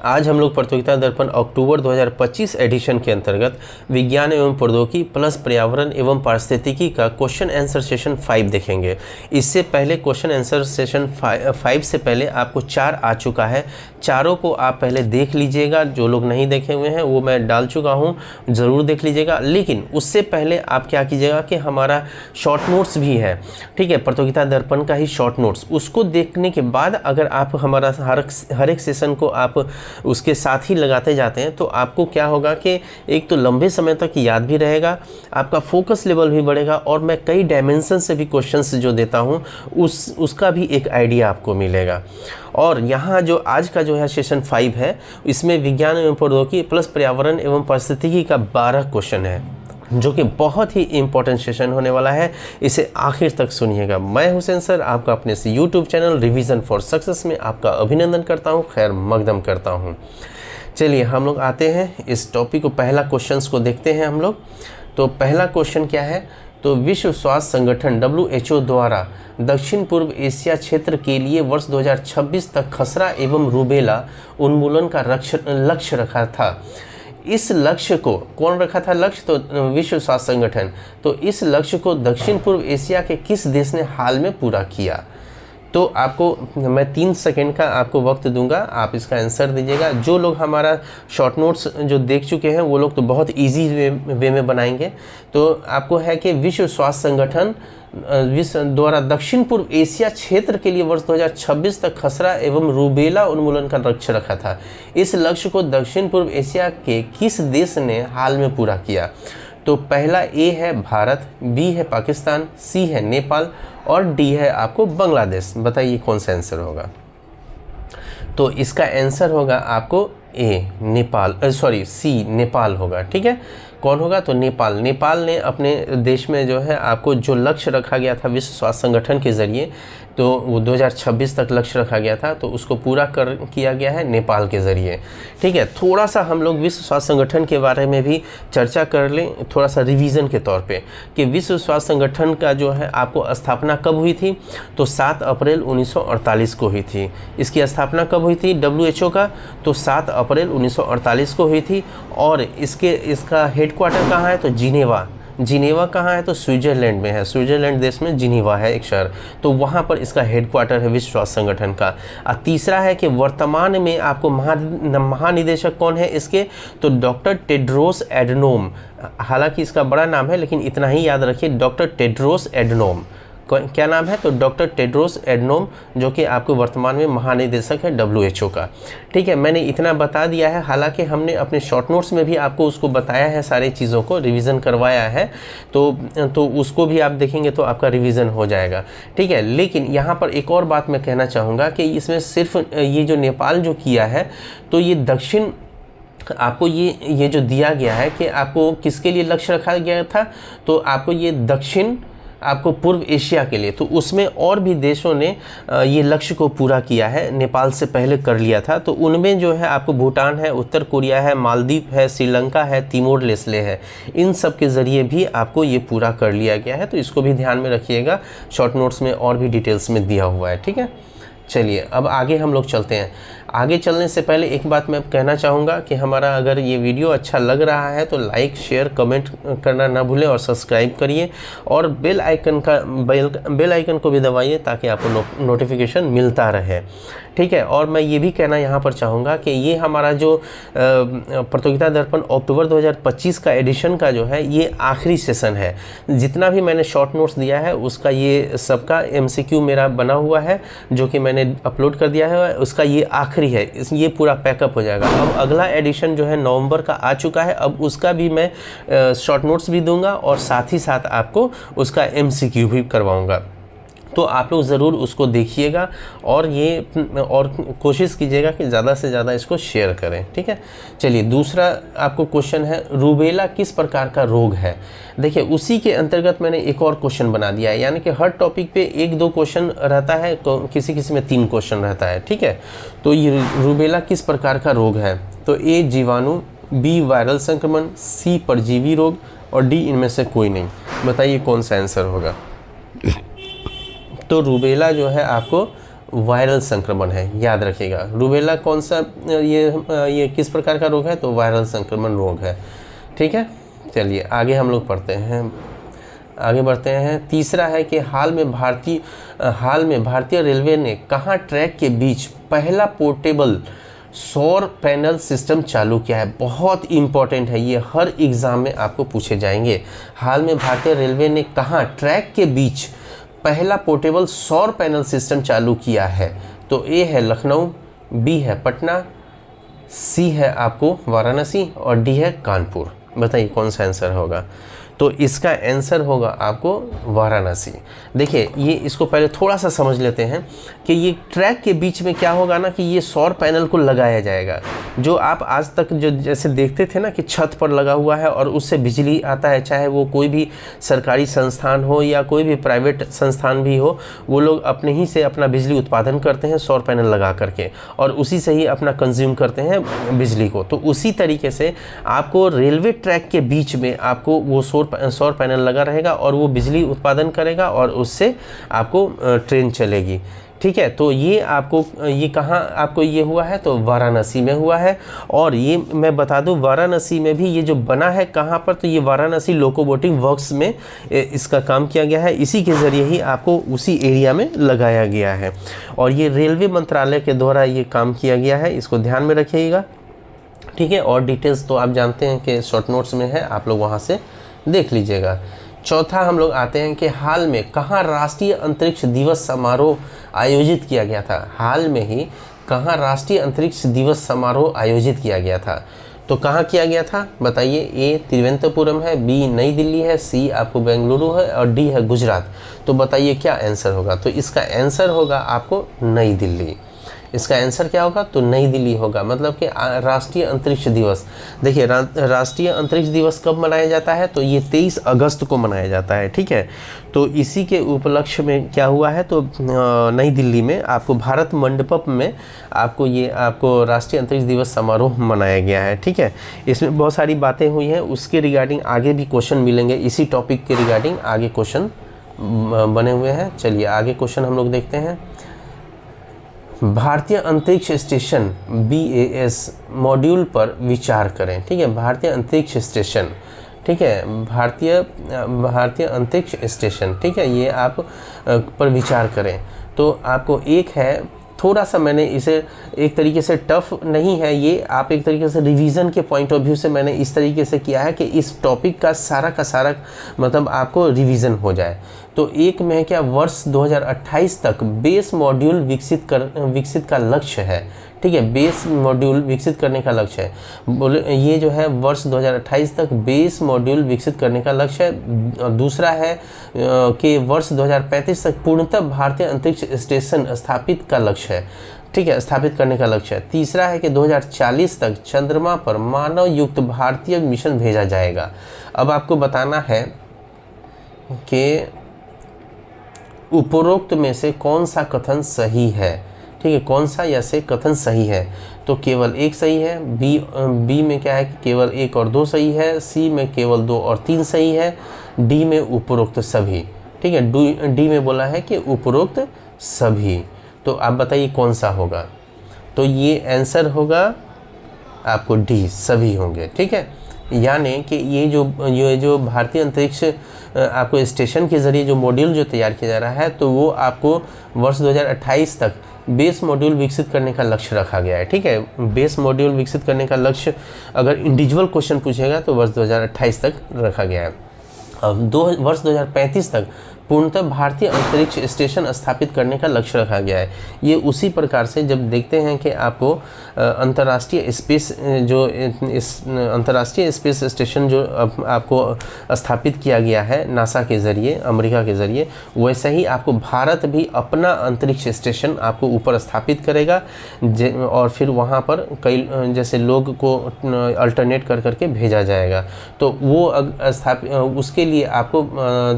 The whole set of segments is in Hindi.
आज हम लोग प्रतियोगिता दर्पण अक्टूबर 2025 एडिशन के अंतर्गत विज्ञान एवं प्रौद्योगिकी प्लस पर्यावरण एवं पारिस्थितिकी का क्वेश्चन आंसर सेशन 5 देखेंगे। इससे पहले क्वेश्चन आंसर सेशन 5 से पहले आपको 4 आ चुका है। चारों को आप पहले देख लीजिएगा, जो लोग नहीं देखे हुए हैं वो मैं डाल चुका हूँ, ज़रूर देख लीजिएगा। लेकिन उससे पहले आप क्या कीजिएगा कि हमारा शॉर्ट नोट्स भी है, ठीक है, प्रतियोगिता दर्पण का ही शॉर्ट नोट्स, उसको देखने के बाद अगर आप हमारा हर एक सेशन को आप उसके साथ ही लगाते जाते हैं तो आपको क्या होगा कि एक तो लंबे समय तक याद भी रहेगा, आपका फोकस लेवल भी बढ़ेगा, और मैं कई डायमेंशन से भी क्वेश्चंस जो देता हूँ उसका भी एक आइडिया आपको मिलेगा। और यहाँ जो आज का जो है सेशन 5 है, इसमें विज्ञान एवं प्रौद्योगिकी प्लस पर्यावरण एवं पारिस्थितिकी का 12 क्वेश्चन है, जो कि बहुत ही इम्पोर्टेंट सेशन होने वाला है। इसे आखिर तक सुनिएगा। मैं हुसैन सर आपका अपने से YouTube channel revision for success में आपका अभिनंदन करता हूँ, खैर मकदम करता हूँ। चलिए हम लोग आते हैं इस टॉपिक को, पहला क्वेश्चंस को देखते हैं हम लोग। तो पहला क्वेश्चन क्या है, तो विश्व स्वास्थ्य संगठन WHO द्वारा दक्षिण पूर्व एशिया क्षेत्र के लिए वर्ष 2026 तक खसरा एवं रूबेला उन्मूलन का लक्ष्य रखा था। इस लक्ष्य को कौन रखा था लक्ष्य, तो विश्व स्वास्थ्य संगठन। तो इस लक्ष्य को दक्षिण पूर्व एशिया के किस देश ने हाल में पूरा किया। तो आपको मैं 3 सेकंड का आपको वक्त दूंगा, आप इसका आंसर दीजिएगा। जो लोग हमारा शॉर्ट नोट्स जो देख चुके हैं वो लोग तो बहुत इजी वे में बनाएंगे। तो आपको है कि विश्व स्वास्थ्य संगठन द्वारा दक्षिण पूर्व एशिया क्षेत्र के लिए वर्ष 2026 तक खसरा एवं रूबेला उन्मूलन का लक्ष्य रखा था। इस लक्ष्य को दक्षिण पूर्व एशिया के किस देश ने हाल में पूरा किया। तो पहला ए है भारत, बी है पाकिस्तान, सी है नेपाल और डी है आपको बांग्लादेश। बताइए कौन सा आंसर होगा। तो इसका आंसर होगा आपको ए नेपाल, सी नेपाल होगा, ठीक है। कौन होगा, तो नेपाल। नेपाल ने अपने देश में जो है आपको जो लक्ष्य रखा गया था विश्व स्वास्थ्य संगठन के ज़रिए, तो वो 2026 तक लक्ष्य रखा गया था, तो उसको पूरा किया गया है नेपाल के ज़रिए, ठीक है। थोड़ा सा हम लोग विश्व स्वास्थ्य संगठन के बारे में भी चर्चा कर लें, थोड़ा सा रिवीजन के तौर पे, कि विश्व स्वास्थ्य संगठन का जो है आपको स्थापना कब हुई थी। तो 7 अप्रैल 1948 को हुई थी। इसकी स्थापना कब हुई थी WHO का, तो 7 अप्रैल 1948 को हुई थी। और इसका हेडक्वार्टर कहाँ है, तो जिनेवा कहाँ है, तो स्विट्ज़रलैंड में है। स्विट्ज़रलैंड देश में जिनेवा है एक शहर, तो वहाँ पर इसका हेडक्वार्टर है विश्व स्वास्थ्य संगठन का। और तीसरा है कि वर्तमान में आपको महानिदेशक कौन है इसके, तो डॉक्टर टेड्रोस एडनोम। हालांकि इसका बड़ा नाम है लेकिन इतना ही याद रखिए, डॉक्टर टेड्रोस एडनोम। क्या नाम है, तो डॉक्टर टेड्रोस एडनोम, जो कि आपको वर्तमान में महानिदेशक है WHO का, ठीक है। मैंने इतना बता दिया है, हालांकि हमने अपने शॉर्ट नोट्स में भी आपको उसको बताया है, सारी चीज़ों को रिवीजन करवाया है, तो उसको भी आप देखेंगे तो आपका रिवीजन हो जाएगा, ठीक है। लेकिन यहाँ पर एक और बात मैं कहना चाहूँगा कि इसमें सिर्फ ये जो नेपाल जो किया है, तो ये दक्षिण आपको ये जो दिया गया है कि आपको किसके लिए लक्ष्य रखा गया था, तो आपको ये दक्षिण आपको पूर्व एशिया के लिए, तो उसमें और भी देशों ने ये लक्ष्य को पूरा किया है, नेपाल से पहले कर लिया था। तो उनमें जो है आपको भूटान है, उत्तर कोरिया है, मालदीव है, श्रीलंका है, तिमोर लेस्ले है, इन सब के ज़रिए भी आपको ये पूरा कर लिया गया है। तो इसको भी ध्यान में रखिएगा, शॉर्ट नोट्स में और भी डिटेल्स में दिया हुआ है, ठीक है। चलिए अब आगे हम लोग चलते हैं। आगे चलने से पहले एक बात मैं कहना चाहूँगा कि हमारा अगर ये वीडियो अच्छा लग रहा है तो लाइक शेयर कमेंट करना ना भूलें और सब्सक्राइब करिए, और बेल आइकन को भी दबाइए ताकि आपको नोटिफिकेशन मिलता रहे, ठीक है। और मैं ये भी कहना यहाँ पर चाहूँगा कि ये हमारा जो प्रतियोगिता दर्पण अक्टूबर 2025 का एडिशन का जो है ये आखिरी सेशन है। जितना भी मैंने शॉर्ट नोट्स दिया है उसका ये सबका MCQ मेरा बना हुआ है, जो कि मैंने अपलोड कर दिया है, उसका ये आखिरी है, ये पूरा पैकअप हो जाएगा। अब अगला एडिशन जो है नवंबर का आ चुका है, अब उसका भी मैं शॉर्ट नोट्स भी दूंगा और साथ ही साथ आपको उसका MCQ भी करवाऊंगा। तो आप लोग ज़रूर उसको देखिएगा और कोशिश कीजिएगा कि ज़्यादा से ज़्यादा इसको शेयर करें, ठीक है। चलिए दूसरा आपको क्वेश्चन है, रूबेला किस प्रकार का रोग है। देखिए उसी के अंतर्गत मैंने एक और क्वेश्चन बना दिया है, यानी कि हर टॉपिक पे 1-2 क्वेश्चन रहता है, किसी में 3 क्वेश्चन रहता है, ठीक है। तो ये रूबेला किस प्रकार का रोग है, तो ए जीवाणु, बी वायरल संक्रमण, सी परजीवी रोग और डी इनमें से कोई नहीं। बताइए कौन सा आंसर होगा। तो रूबेला जो है आपको वायरल संक्रमण है, याद रखिएगा। रूबेला कौन सा ये किस प्रकार का रोग है, तो वायरल संक्रमण रोग है, ठीक है। चलिए आगे हम लोग पढ़ते हैं, आगे बढ़ते हैं। तीसरा है कि हाल में भारतीय रेलवे ने कहाँ ट्रैक के बीच पहला पोर्टेबल सौर पैनल सिस्टम चालू किया है। बहुत इंपॉर्टेंट है, ये हर एग्ज़ाम में आपको पूछे जाएंगे। हाल में भारतीय रेलवे ने कहाँ ट्रैक के बीच पहला पोर्टेबल सौर पैनल सिस्टम चालू किया है, तो ए है लखनऊ, बी है पटना, सी है आपको वाराणसी और डी है कानपुर। बताइए कौन सा आंसर होगा, तो इसका आंसर होगा आपको वाराणसी। देखिए ये इसको पहले थोड़ा सा समझ लेते हैं कि ये ट्रैक के बीच में क्या होगा ना कि ये सौर पैनल को लगाया जाएगा। जो आप आज तक जो जैसे देखते थे ना कि छत पर लगा हुआ है और उससे बिजली आता है, चाहे वो कोई भी सरकारी संस्थान हो या कोई भी प्राइवेट संस्थान भी हो, वो लोग अपने ही से अपना बिजली उत्पादन करते हैं सौर पैनल लगा करके, और उसी से ही अपना कंज्यूम करते हैं बिजली को। तो उसी तरीके से आपको रेलवे ट्रैक के बीच में आपको वो सौर पैनल लगा रहेगा और वो बिजली उत्पादन करेगा और उससे आपको ट्रेन चलेगी, ठीक है। तो ये आपको ये कहाँ आपको ये हुआ है, तो वाराणसी में हुआ है। और ये मैं बता दूं वाराणसी में भी ये जो बना है कहाँ पर, तो ये वाराणसी लोकोमोटिव वर्क्स में इसका काम किया गया है। इसी के ज़रिए ही आपको उसी एरिया में लगाया गया है और ये रेलवे मंत्रालय के द्वारा ये काम किया गया है, इसको ध्यान में रखिएगा, ठीक है। और डिटेल्स तो आप जानते हैं कि शॉर्ट नोट्स में है, आप लोग वहाँ से देख लीजिएगा। चौथा हम लोग आते हैं कि हाल में कहाँ राष्ट्रीय अंतरिक्ष दिवस समारोह आयोजित किया गया था। हाल में ही कहाँ राष्ट्रीय अंतरिक्ष दिवस समारोह आयोजित किया गया था, तो कहाँ किया गया था बताइए। ए तिरुवनंतपुरम है, बी नई दिल्ली है, सी आपको बेंगलुरु है और डी है गुजरात। तो बताइए क्या आंसर होगा, तो इसका आंसर होगा आपको नई दिल्ली। इसका आंसर क्या होगा, तो नई दिल्ली होगा। मतलब कि राष्ट्रीय अंतरिक्ष दिवस, देखिए राष्ट्रीय अंतरिक्ष दिवस कब मनाया जाता है, तो ये 23 अगस्त को मनाया जाता है, ठीक है। तो इसी के उपलक्ष्य में क्या हुआ है, तो नई दिल्ली में आपको भारत मंडपम में आपको राष्ट्रीय अंतरिक्ष दिवस समारोह मनाया गया है, ठीक है। इसमें बहुत सारी बातें हुई हैं, उसके रिगार्डिंग आगे भी क्वेश्चन मिलेंगे, इसी टॉपिक के रिगार्डिंग आगे क्वेश्चन बने हुए हैं। चलिए आगे क्वेश्चन हम लोग देखते हैं। भारतीय अंतरिक्ष स्टेशन BAS मॉड्यूल पर विचार करें, ठीक है। भारतीय अंतरिक्ष स्टेशन, ठीक है, भारतीय अंतरिक्ष स्टेशन, ठीक है, ये आप पर विचार करें। तो आपको एक है, थोड़ा सा मैंने इसे एक तरीके से टफ नहीं है ये, आप एक तरीके से रिवीजन के पॉइंट ऑफ व्यू से मैंने इस तरीके से किया है कि इस टॉपिक का सारा मतलब आपको रिवीजन हो जाए। तो एक में है क्या, वर्ष 2028 तक बेस मॉड्यूल विकसित का लक्ष्य है, ठीक है। बेस मॉड्यूल विकसित करने का लक्ष्य है, बोले ये जो है वर्ष 2028 तक बेस मॉड्यूल विकसित करने का लक्ष्य है। दूसरा है कि वर्ष 2035 तक पूर्णतः भारतीय अंतरिक्ष स्टेशन स्थापित का लक्ष्य है, ठीक है, स्थापित करने का लक्ष्य है। तीसरा है कि 2040 तक चंद्रमा पर मानव युक्त भारतीय मिशन भेजा जाएगा। अब आपको बताना है कि उपरोक्त में से कौन सा कथन सही है, ठीक है, कौन सा या से कथन सही है। तो केवल एक सही है, बी में क्या है कि केवल 1 और 2 सही है, सी में केवल 2 और 3 सही है, डी में उपरोक्त सभी, ठीक है। डी में बोला है कि उपरोक्त सभी। तो आप बताइए कौन सा होगा, तो ये आंसर होगा आपको डी, सभी होंगे, ठीक है। यानी कि ये जो भारतीय अंतरिक्ष आपको स्टेशन के ज़रिए जो मॉड्यूल जो तैयार किया जा रहा है, तो वो आपको वर्ष 2028 तक बेस मॉड्यूल विकसित करने का लक्ष्य रखा गया है, ठीक है। बेस मॉड्यूल विकसित करने का लक्ष्य अगर इंडिविजुअल क्वेश्चन पूछेगा तो वर्ष 2028 तक रखा गया है। अब वर्ष 2035 तक पूर्णतः भारतीय अंतरिक्ष स्टेशन स्थापित करने का लक्ष्य रखा गया है। ये उसी प्रकार से जब देखते हैं कि आपको अंतर्राष्ट्रीय स्पेस स्टेशन जो आपको स्थापित किया गया है नासा के ज़रिए, अमेरिका के ज़रिए, वैसे ही आपको भारत भी अपना अंतरिक्ष स्टेशन आपको ऊपर स्थापित करेगा और फिर वहाँ पर कई जैसे लोग को अल्टरनेट कर करके भेजा जाएगा। तो वो उसके लिए आपको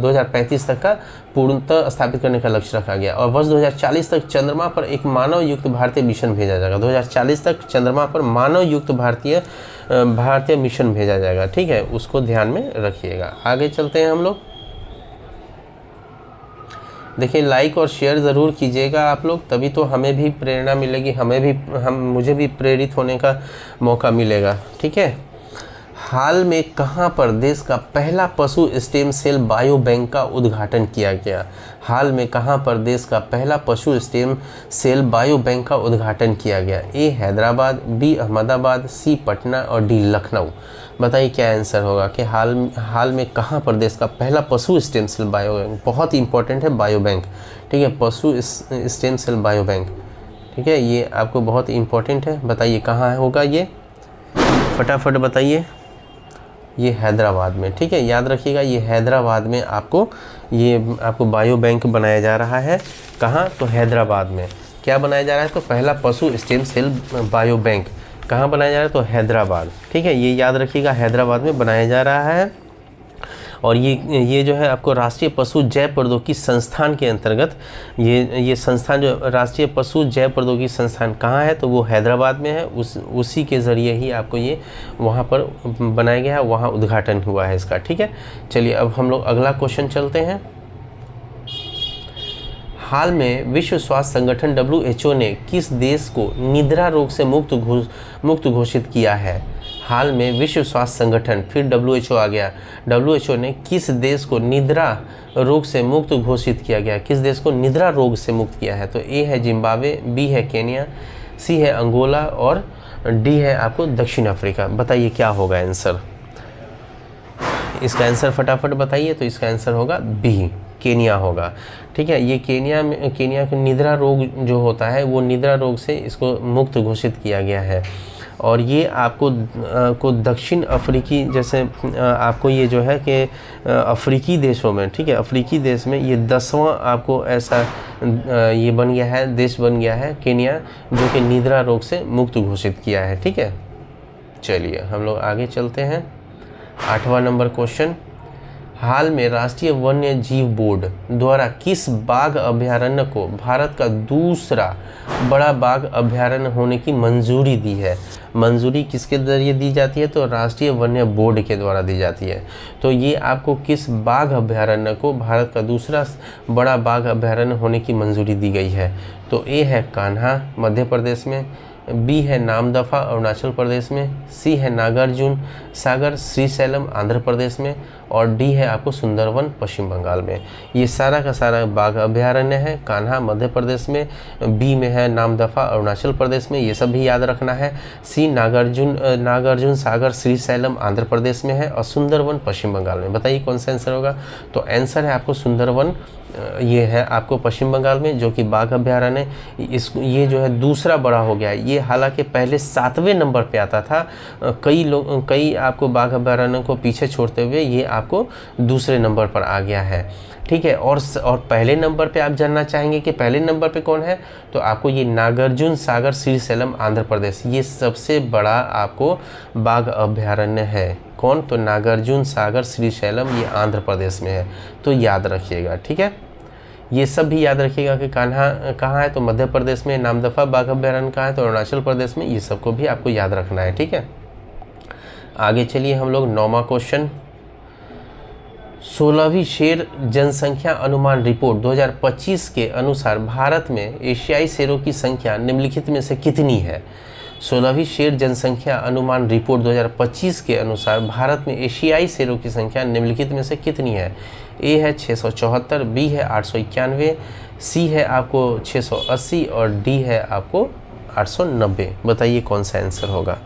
2035 तक का पूर्णतः स्थापित करने का लक्ष्य रखा गया और वर्ष 2040 तक चंद्रमा पर एक मानव युक्त भारतीय मिशन भेजा जाएगा। 2040 तक चंद्रमा पर मानव युक्त भारतीय मिशन भेजा जाएगा, ठीक है, उसको ध्यान में रखिएगा। आगे चलते हैं हम लोग। देखिए लाइक और शेयर ज़रूर कीजिएगा आप लोग, तभी तो हमें भी प्रेरणा मिलेगी, मुझे भी प्रेरित होने का मौका मिलेगा। ठीक है। हाल में कहाँ पर देश का पहला पशु स्टेम सेल बायो बैंक का उद्घाटन किया गया? हाल में कहाँ पर देश का पहला पशु स्टेम सेल बायो बैंक का उद्घाटन किया गया? ए हैदराबाद, बी अहमदाबाद, सी पटना और डी लखनऊ। बताइए क्या आंसर होगा कि हाल में कहाँ पर देश का पहला पशु स्टेम सेल बायो बैंक, बहुत ही इंपॉर्टेंट है बायो बैंक। ठीक है, पशु स्टेम सेल बायो बैंक। ठीक है, ये आपको बहुत इंपॉर्टेंट है। बताइए कहाँ होगा ये, फटाफट बताइए। ये हैदराबाद में। ठीक है, याद रखिएगा ये हैदराबाद में आपको बायो बैंक बनाया जा रहा है। कहाँ? तो हैदराबाद में। क्या बनाया जा रहा है? तो पहला पशु स्टेम सेल बायो बैंक कहाँ बनाया जा रहा है? तो हैदराबाद। ठीक है, ये याद रखिएगा हैदराबाद में बनाया जा रहा है। और ये जो है आपको राष्ट्रीय पशु जैव प्रौद्योगिकी संस्थान के अंतर्गत ये संस्थान, जो राष्ट्रीय पशु जैव प्रौद्योगिकी संस्थान कहाँ है? तो वो हैदराबाद में है। उसी के ज़रिए ही आपको ये वहाँ पर बनाया गया है, वहाँ उद्घाटन हुआ है इसका। ठीक है, चलिए अब हम लोग अगला क्वेश्चन चलते हैं। हाल में विश्व स्वास्थ्य संगठन WHO ने किस देश को निद्रा रोग से मुक्त घोषित किया है? हाल में विश्व स्वास्थ्य संगठन, फिर WHO आ गया, WHO ने किस देश को निद्रा रोग से मुक्त घोषित किया गया? किस देश को निद्रा रोग से मुक्त किया है? तो ए है जिम्बाब्वे, बी है केन्या, सी है अंगोला और डी है आपको दक्षिण अफ्रीका। बताइए क्या होगा आंसर? इसका आंसर फटाफट बताइए। तो इसका आंसर होगा बी, केन्या होगा। ठीक है, ये केन्या के निद्रा रोग जो होता है वो निद्रा रोग से इसको मुक्त घोषित किया गया है। और ये आपको दक्षिण अफ्रीकी, जैसे आपको ये जो है कि अफ्रीकी देशों में, ठीक है, अफ्रीकी देश में ये 10वां आपको ऐसा ये बन गया है, देश बन गया है केन्या, जो कि निद्रा रोग से मुक्त घोषित किया है। ठीक है, चलिए हम लोग आगे चलते हैं। 8वां नंबर क्वेश्चन, हाल में राष्ट्रीय वन्य जीव बोर्ड द्वारा किस बाघ अभयारण्य को भारत का दूसरा बड़ा बाघ अभयारण्य होने की मंजूरी दी है? मंजूरी किसके जरिए दी जाती है? तो राष्ट्रीय वन्य बोर्ड के द्वारा दी जाती है। तो ये आपको किस बाघ अभयारण्य को भारत का दूसरा बड़ा बाघ अभयारण्य होने की मंजूरी दी गई है? तो ए है कान्हा मध्य प्रदेश में, बी है नामदफा अरुणाचल प्रदेश में, सी है नागार्जुन सागर श्रीशैलम आंध्र प्रदेश में और डी है आपको सुंदरवन पश्चिम बंगाल में। ये सारा का सारा बाघ अभयारण्य है। कान्हा मध्य प्रदेश में, बी में है नामदफा अरुणाचल प्रदेश में, ये सब भी याद रखना है। सी नागार्जुन सागर श्रीशैलम आंध्र प्रदेश में है और सुंदरवन पश्चिम बंगाल में। बताइए कौन सा आंसर होगा? तो आंसर है आपको सुंदरवन, ये है आपको पश्चिम बंगाल में, जो कि बाघ अभयारण्य ये जो है दूसरा बड़ा हो गया है। ये हालांकि पहले 7वें नंबर पे आता था, कई आपको बाघ अभयारण्य को पीछे छोड़ते हुए ये आपको दूसरे नंबर पर आ गया है। ठीक है, और पहले नंबर पे आप जानना चाहेंगे कि पहले नंबर पे कौन है? तो आपको ये नागार्जुन सागर श्रीशैलम आंध्र प्रदेश, ये सबसे बड़ा आपको बाघ अभयारण्य है। कौन? तो नागार्जुन सागर श्रीशैलम, ये आंध्र प्रदेश में है। तो याद रखिएगा। ठीक है, ये सब भी याद रखिएगा कि कान्हा कहाँ है? तो मध्य प्रदेश में। नामदफा बाघ अभयारण्य कहाँ है? तो अरुणाचल प्रदेश में। ये सबको भी आपको याद रखना है। ठीक है, आगे चलिए हम लोग 9वां क्वेश्चन, 16वीं शेर जनसंख्या अनुमान रिपोर्ट 2025 के अनुसार भारत में एशियाई शेरों की संख्या निम्नलिखित में से कितनी है? 16वीं शेर जनसंख्या अनुमान रिपोर्ट 2025 के अनुसार भारत में एशियाई शेरों की संख्या निम्नलिखित में से कितनी है? ए है 674, बी है 891, सी है आपको 680 और डी है आपको 890। बताइए कौन सा आंसर होगा?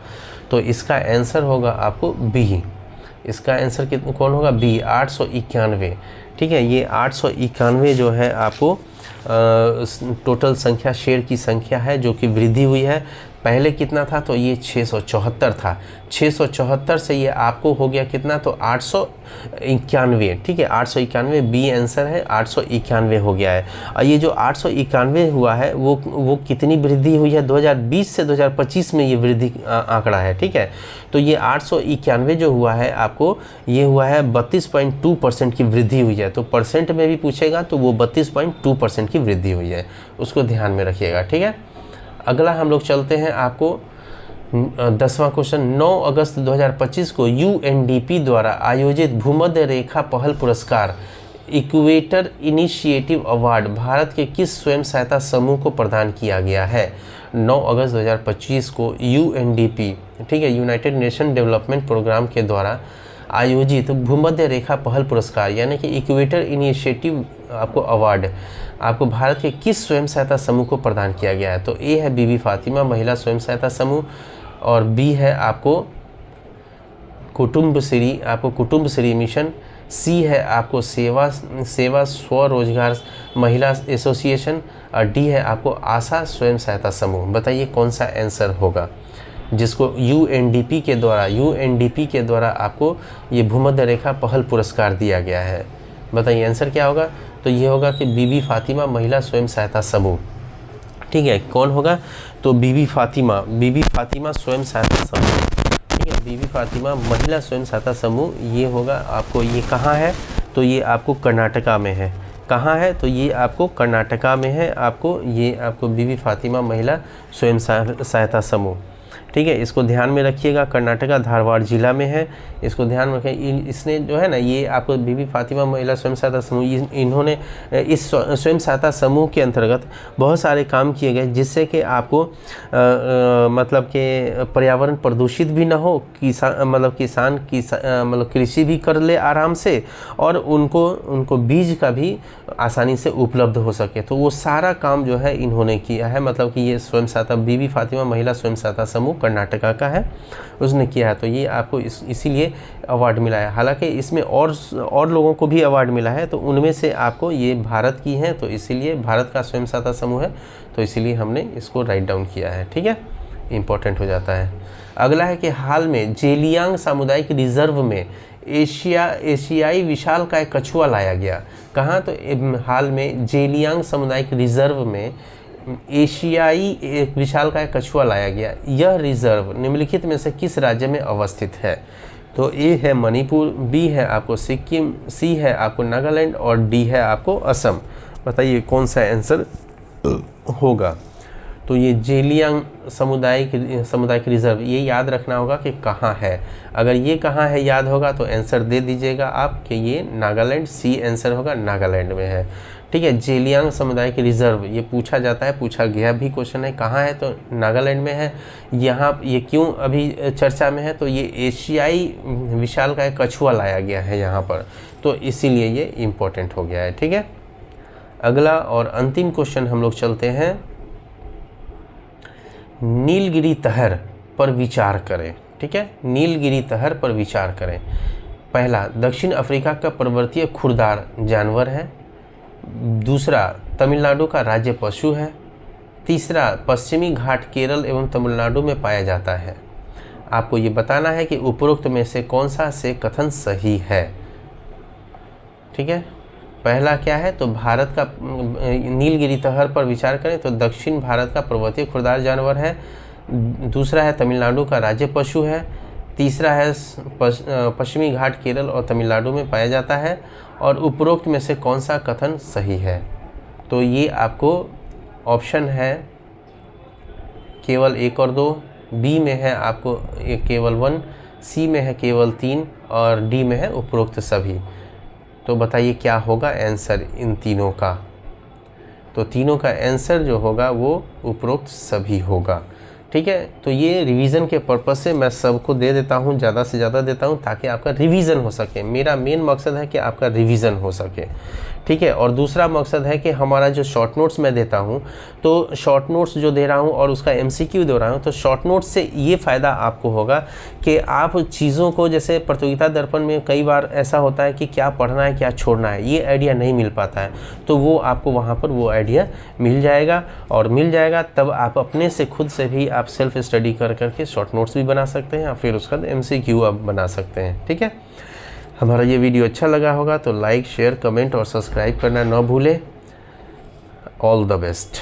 तो इसका आंसर होगा आपको बी। इसका आंसर कौन होगा? बी, 891। ठीक है, ये 891 जो है आपको टोटल संख्या, शेर की संख्या है, जो कि वृद्धि हुई है। पहले कितना था? तो ये 674 था। 674 से ये आपको हो गया कितना? तो 891। ठीक है, 891 बी आंसर है, 891 हो गया है। और ये जो 891 हुआ है वो कितनी वृद्धि हुई है? 2020 से 2025 में ये वृद्धि आंकड़ा है। ठीक है, तो ये 891 जो हुआ है आपको, ये हुआ है 32.2% की वृद्धि हुई है। तो परसेंट में भी पूछेगा तो वो 32.2% की वृद्धि हुई है, उसको ध्यान में रखिएगा। ठीक है, अगला हम लोग चलते हैं आपको 10वां क्वेश्चन। 9 अगस्त 2025 को UNDP द्वारा आयोजित भूमध्य रेखा पहल पुरस्कार इक्वेटर इनिशिएटिव अवार्ड भारत के किस स्वयं सहायता समूह को प्रदान किया गया है? 9 अगस्त 2025 को यूएनडीपी, ठीक है, यूनाइटेड नेशन डेवलपमेंट प्रोग्राम के द्वारा आयोजित भूमध्य रेखा पहल पुरस्कार यानी कि इक्वेटर इनिशिएटिव आपको अवार्ड आपको भारत के किस स्वयं सहायता समूह को प्रदान किया गया है? तो ए है बीबी फातिमा महिला स्वयं सहायता समूह, और बी है आपको कुटुंब श्री मिशन, सी है आपको सेवा स्वरोजगार महिला एसोसिएशन, और डी है आपको आशा स्वयं सहायता समूह। बताइए कौन सा आंसर होगा जिसको यूएनडीपी के द्वारा आपको ये भूमध्य रेखा पहल पुरस्कार दिया गया है? बताइए आंसर क्या होगा? तो ये होगा कि बीबी फातिमा महिला स्वयं सहायता समूह। ठीक है, कौन होगा? तो बीबी फातिमा स्वयं सहायता समूह, ठीक है, बीबी फातिमा महिला स्वयं सहायता समूह ये होगा। आपको ये कहाँ है? तो ये आपको कर्नाटका में है। कहाँ है? तो ये आपको कर्नाटका में है। आपको बीबी फातिमा महिला स्वयं सहायता समूह, ठीक है, इसको ध्यान में रखिएगा। कर्नाटका धारवाड़ जिला में है, इसको ध्यान में रखें। इसने जो है ना, ये आपको बीबी फातिमा महिला स्वयं सहायता समूह, इन्होंने इस स्वयं सहायता समूह के अंतर्गत बहुत सारे काम किए गए जिससे कि आपको मतलब कि पर्यावरण प्रदूषित भी ना हो, किसान कृषि भी कर ले आराम से, और उनको बीज का भी आसानी से उपलब्ध हो सके। तो वो सारा काम जो है इन्होंने किया है। मतलब कि ये स्वयं सहायता बीबी फातिमा महिला स्वयं सहायता समूह कर्नाटका का है, उसने किया है। तो ये आपको इसीलिए अवार्ड मिला है। हालांकि इसमें और लोगों को भी अवार्ड मिला है, तो उनमें से आपको ये भारत की है, तो इसीलिए भारत का स्वयं सहायता समूह है, तो इसीलिए हमने इसको राइट डाउन किया है। ठीक है, इम्पोर्टेंट हो जाता है। अगला है कि हाल में जेलियांग सामुदायिक रिजर्व में एशियाई विशालकाय कछुआ लाया गया। कहाँ? तो हाल में जेलियांग सामुदायिक रिजर्व में एशियाई एक विशालकाय कछुआ लाया गया। यह रिजर्व निम्नलिखित में से किस राज्य में अवस्थित है? तो ए है मणिपुर, बी है आपको सिक्किम, सी है आपको नागालैंड, और डी है आपको असम। बताइए कौन सा आंसर होगा? तो ये जेलियांग सामुदायिक रिजर्व, ये याद रखना होगा कि कहाँ है। अगर ये कहाँ है याद होगा तो आंसर दे दीजिएगा आप कि ये नागालैंड, सी आंसर होगा, नागालैंड में है। ठीक है, जेलियांग सामुदायिक रिजर्व ये पूछा जाता है, पूछा गया भी क्वेश्चन है, कहाँ है? तो नागालैंड में है। यहाँ ये क्यों अभी चर्चा में है? तो ये एशियाई विशालकाय कछुआ लाया गया है यहाँ पर, तो इसीलिए ये इम्पोर्टेंट हो गया है। ठीक है, अगला और अंतिम क्वेश्चन हम लोग चलते हैं। नीलगिरी तहर पर विचार करें। ठीक है, नीलगिरी तहर पर विचार करें। पहला, दक्षिण अफ्रीका का पर्वतीय खुरदार जानवर है। दूसरा, तमिलनाडु का राज्य पशु है। तीसरा, पश्चिमी घाट केरल एवं तमिलनाडु में पाया जाता है। आपको ये बताना है कि उपरोक्त में से कौन सा से कथन सही है। ठीक है, पहला क्या है? तो भारत का नीलगिरी तहर पर विचार करें तो दक्षिण भारत का पर्वतीय खुरदार जानवर है। दूसरा है तमिलनाडु का राज्य पशु है। तीसरा है पश्चिमी घाट केरल और तमिलनाडु में पाया जाता है। और उपरोक्त में से कौन सा कथन सही है? तो ये आपको ऑप्शन है केवल 1 और 2, बी में है आपको केवल 1, सी में है केवल 3, और डी में है उपरोक्त सभी। तो बताइए क्या होगा आंसर इन तीनों का? तो तीनों का आंसर जो होगा वो उपरोक्त सभी होगा। ठीक है, तो ये रिवीजन के पर्पज़ से मैं सबको दे देता हूँ, ज़्यादा से ज़्यादा देता हूँ ताकि आपका रिवीजन हो सके। मेरा मेन मकसद है कि आपका रिवीजन हो सके। ठीक है, और दूसरा मकसद है कि हमारा जो शॉर्ट नोट्स मैं देता हूँ, तो शॉर्ट नोट्स जो दे रहा हूँ और उसका एमसीक्यू दे रहा हूँ, तो शॉर्ट नोट्स से ये फ़ायदा आपको होगा कि आप चीज़ों को, जैसे प्रतियोगिता दर्पण में कई बार ऐसा होता है कि क्या पढ़ना है क्या छोड़ना है, ये आइडिया नहीं मिल पाता है, तो वो आपको वहाँ पर वो आइडिया मिल जाएगा। और मिल जाएगा तब आप अपने से खुद से भी आप सेल्फ स्टडी कर करके शॉर्ट नोट्स भी बना सकते हैं, और फिर उसका एमसीक्यू आप बना सकते हैं। ठीक है, हमारा ये वीडियो अच्छा लगा होगा तो लाइक, शेयर, कमेंट और सब्सक्राइब करना न भूलें। All the best.